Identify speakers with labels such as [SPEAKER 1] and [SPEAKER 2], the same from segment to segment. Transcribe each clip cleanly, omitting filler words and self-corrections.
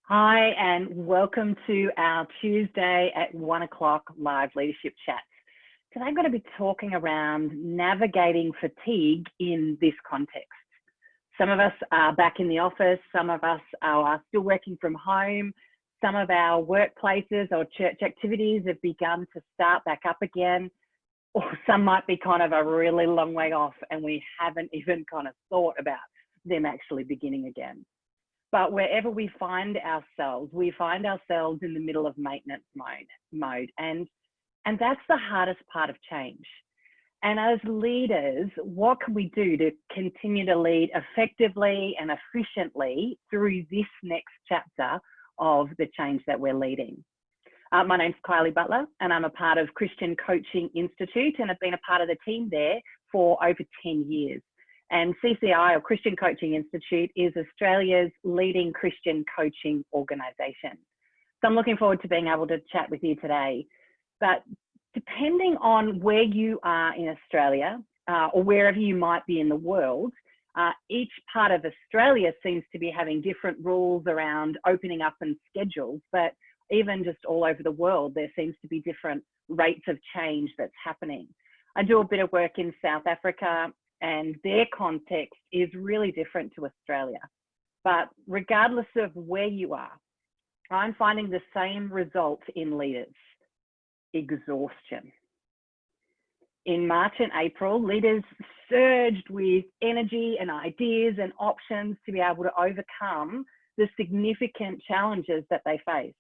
[SPEAKER 1] Hi, and welcome to our Tuesday at 1 o'clock live leadership chat. Today I'm going to be talking around navigating fatigue in this context. Some of us are back in the office, some of us are still working from home, some of our workplaces or church activities have begun to start back up again, or some might be kind of a really long way off and we haven't even kind of thought about them actually beginning again. But wherever we find ourselves in the middle of maintenance mode. And that's the hardest part of change. And as leaders, what can we do to continue to lead effectively and efficiently through this next chapter of the change that we're leading? My name's Kylie Butler, and I'm a part of Christian Coaching Institute, and I've been a part of the team there for over 10 years. And CCI, or Christian Coaching Institute, is Australia's leading Christian coaching organisation. So I'm looking forward to being able to chat with you today. But depending on where you are in Australia, or wherever you might be in the world, each part of Australia seems to be having different rules around opening up and schedules. But even just all over the world, there seems to be different rates of change that's happening. I do a bit of work in South Africa, and their context is really different to Australia. But regardless of where you are, I'm finding the same result in leaders: exhaustion. In March and April, leaders surged with energy and ideas and options to be able to overcome the significant challenges that they faced.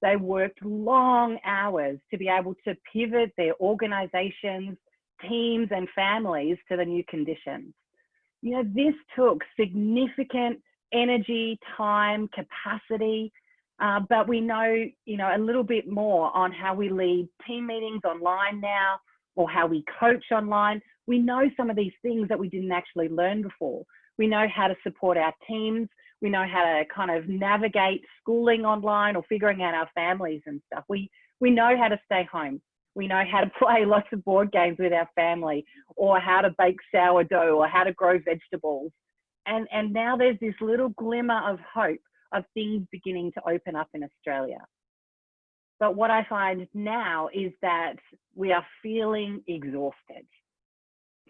[SPEAKER 1] They worked long hours to be able to pivot their organizations, teams and families to the new conditions. You know, this took significant energy, time, capacity, but we know, a little bit more on how we lead team meetings online now, or how we coach online. We know some of these things that we didn't actually learn before. We know how to support our teams. We know how to kind of navigate schooling online or figuring out our families and stuff. We know how to stay home. We know how to play lots of board games with our family, or how to bake sourdough, or how to grow vegetables. And now there's this little glimmer of hope of things beginning to open up in Australia. But what I find now is that we are feeling exhausted.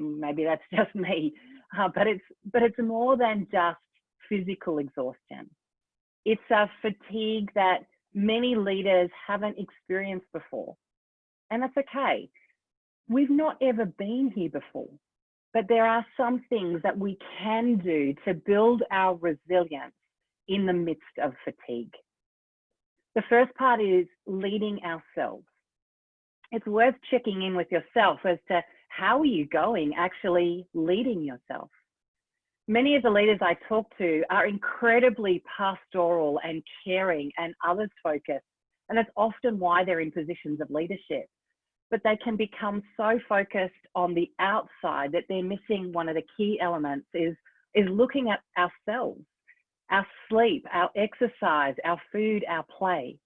[SPEAKER 1] Maybe that's just me, but it's more than just physical exhaustion. It's a fatigue that many leaders haven't experienced before. And that's okay. We've not ever been here before, but there are some things that we can do to build our resilience in the midst of fatigue. The first part is leading ourselves. It's worth checking in with yourself as to how are you going actually leading yourself. Many of the leaders I talk to are incredibly pastoral and caring and others focused, and that's often why they're in positions of leadership. But they can become so focused on the outside that they're missing one of the key elements is looking at ourselves, our sleep, our exercise, our food, our play.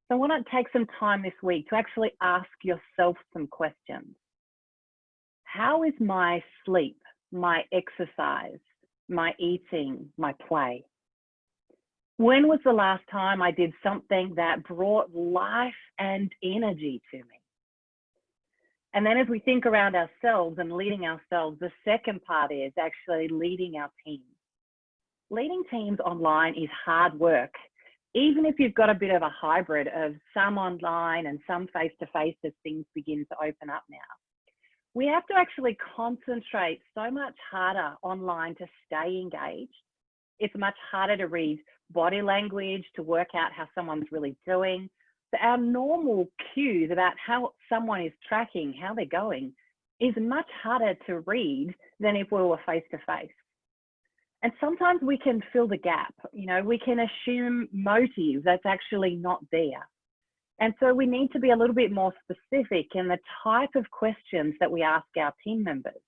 [SPEAKER 1] So I want to take some time this week to actually ask yourself some questions. How is my sleep, my exercise, my eating, my play? When was the last time I did something that brought life and energy to me? And then as we think around ourselves and leading ourselves, the second part is actually leading our teams. Leading teams online is hard work, even if you've got a bit of a hybrid of some online and some face-to-face as things begin to open up now. We have to actually concentrate so much harder online to stay engaged. It's much harder to read body language, to work out how someone's really doing. Our normal cues about how someone is tracking, how they're going, is much harder to read than if we were face-to-face. And sometimes we can fill the gap. We can assume motive that's actually not there. And so we need to be a little bit more specific in the type of questions that we ask our team members,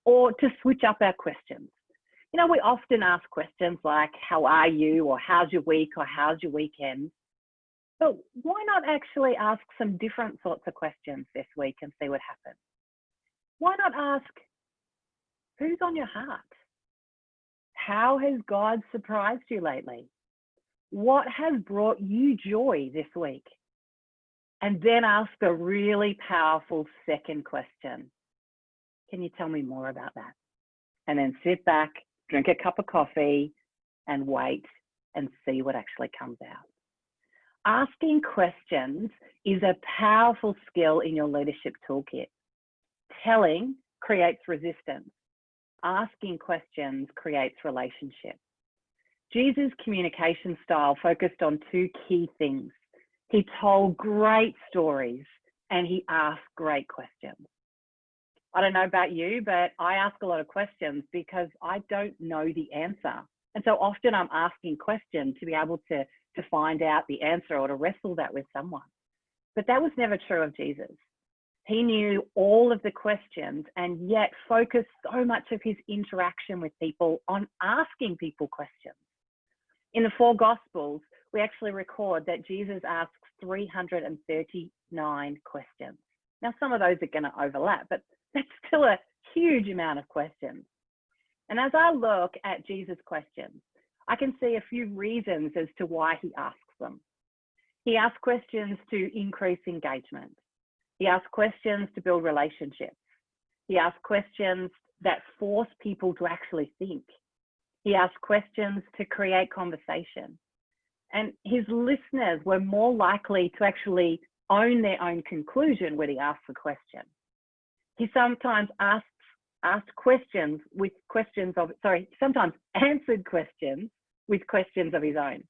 [SPEAKER 1] or to switch up our questions. We often ask questions like, how are you? Or how's your week? Or how's your weekend? But why not actually ask some different sorts of questions this week and see what happens? Why not ask, who's on your heart? How has God surprised you lately? What has brought you joy this week? And then ask a really powerful second question. Can you tell me more about that? And then sit back, drink a cup of coffee, and wait and see what actually comes out. Asking questions is a powerful skill in your leadership toolkit. Telling creates resistance. Asking questions creates relationship. Jesus' communication style focused on two key things. He told great stories and he asked great questions. I don't know about you, but I ask a lot of questions because I don't know the answer. And so often I'm asking questions to be able to find out the answer or to wrestle that with someone. But that was never true of Jesus. He knew all of the questions and yet focused so much of his interaction with people on asking people questions. In the four Gospels, we actually record that Jesus asks 339 questions. Now, some of those are going to overlap, but that's still a huge amount of questions. And as I look at Jesus' questions, I can see a few reasons as to why he asks them. He asks questions to increase engagement. He asks questions to build relationships. He asks questions that force people to actually think. He asked questions to create conversation. And his listeners were more likely to actually own their own conclusion when he asked the question. He sometimes asked questions with questions of, sometimes answered questions with questions of his own.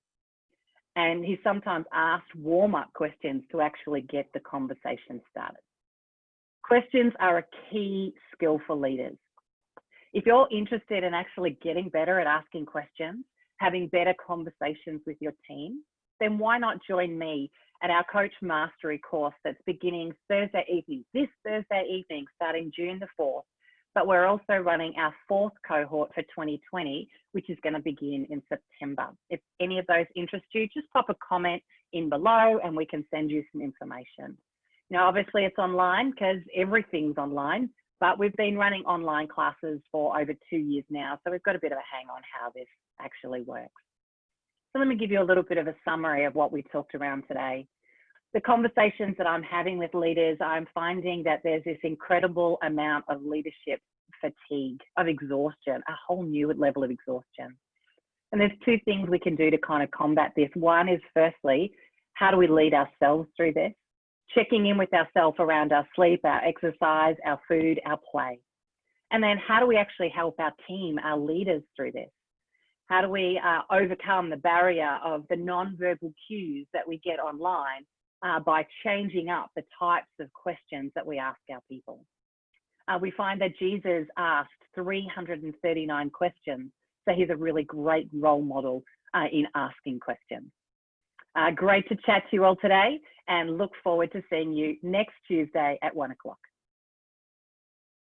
[SPEAKER 1] And he sometimes asked warm-up questions to actually get the conversation started. Questions are a key skill for leaders. If you're interested in actually getting better at asking questions, having better conversations with your team, then why not join me at our Coach Mastery course that's beginning Thursday evening, this Thursday evening, starting June the 4th. But we're also running our 4th cohort for 2020, which is going to begin in September. If any of those interest you, just pop a comment in below and we can send you some information. Now, obviously it's online because everything's online, but we've been running online classes for over 2 years now. So we've got a bit of a hang on how this actually works. So let me give you a little bit of a summary of what we talked around today. The conversations that I'm having with leaders, I'm finding that there's this incredible amount of leadership fatigue, of exhaustion, a whole new level of exhaustion. And there's two things we can do to kind of combat this. One is, firstly, how do we lead ourselves through this? Checking in with ourselves around our sleep, our exercise, our food, our play. And then how do we actually help our team, our leaders through this? How do we overcome the barrier of the non-verbal cues that we get online by changing up the types of questions that we ask our people? We find that Jesus asked 339 questions, so he's a really great role model in asking questions. Great to chat to you all today and look forward to seeing you next Tuesday at 1 o'clock.